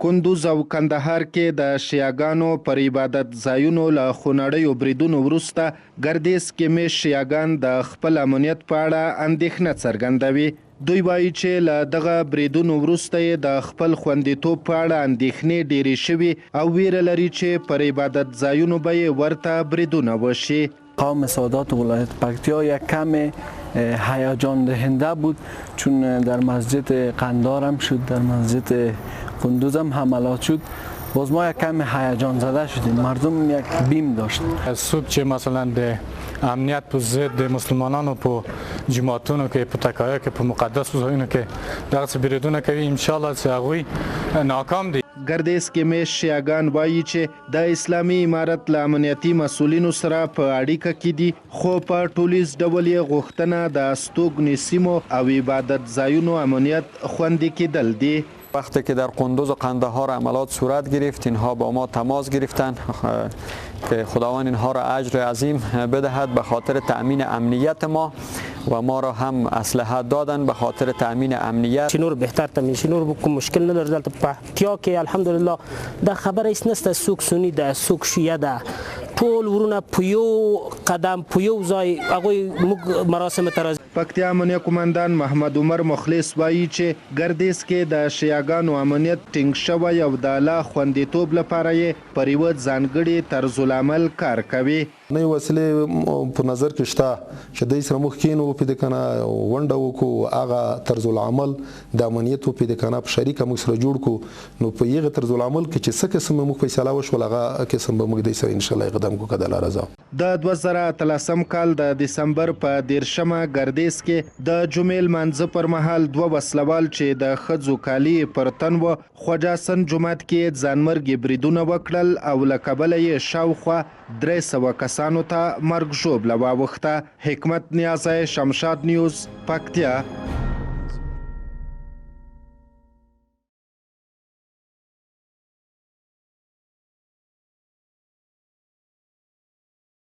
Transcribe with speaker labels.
Speaker 1: کندوز او کندهار کې د شیعاګانو پر عبادت ځایونو له خونړیو بریدونو وروسته ګردیز کې مې شیعاګان د خپل امنیت په اړه اندېښنه څرګندوي. دوی وایي چې له دغه بریدونو وروسته یې د خپل خوندیتوب په اړه اندېښنې ډېرې شوي او ویره لري چې پر عبادت ځایونو به یې ورته بریدونه وشي.
Speaker 2: قوم سادات ولایت پکتیا یک کم هیجان دهنده بود، چون در مسجد قندار هم شد، در مسجد کندوز هم حملات شد. باز ما یک کم هیجان زده شدیم، مردم یک بیم داشت.
Speaker 3: صبح چې مثلا د امنیت په ضد مسلمانانو په جماعتونو کې په تکایه کې په مقدس ځایونو کې دغسې بریدونه کوي، انشاءالله چې هغوی ناکام دي.
Speaker 1: ګردیز کې مې شیعاګان وایي چې د اسلامي امارت له امنیتي مسؤلینو سره په اړیکه کې دي، خو په ټولیز ډول یې غوښتنه د استوګنې سیمو او عبادت ځایونو امنیت خوندي کېدل دي.
Speaker 4: وقتی که در قندوز و قندهار عملات صورت گرفت، اینها با ما تماس گرفتند که خداوند اینها را اجر عظیم بدهد به خاطر تأمین امنیت ما و ما را هم اسلحه دادن به خاطر تأمین امنیت.
Speaker 5: شنور بهتر تامین شنور بکن مشکل نداره. دلته پکتیا کې الحمدلله دا خبر هیڅ نشته، څوک سنی ده څوک شیعه ده، ټول ورونه په یو قدم په یو ځای هغوی موږ مراسم ته راځي.
Speaker 1: پکتیا امنیه قومندان محمد عمر مخلص وایي چې ګردیز کې د شیعاګانو امنیت ټینګ شوی او د لا خوندیتوب لپاره یې پر یوه ځانګړي طرز العمل کار کوي.
Speaker 6: نوې وسیلې په نظر کې شته چې دوی سره موږ کینو وپیدا کنه ونډه وکړو، هغه طرز العمل د امنیت وپیدا کنه په شریکه موږ سره جوړ کړو. نو په یغه طرز العمل کې چې څه قسم موږ فیصله وشول هغه قسم به موږ دوی سره ان شاء الله اقدام کوو کده لارزه.
Speaker 1: د 2013 کال د دسمبر په 13مه ګردیز کې د جمعې لمانځه پر مهال دوه وسلوال چې د ښځو کالي پر تن و خواجه حسن جومات کې ځانمرګي بریدونه وکړل او له کبله یې شاوخوا 300 کسانو ته مرګ ژوبله واوښته. حکمت نیازی، شمشاد نیوز، پکتیا.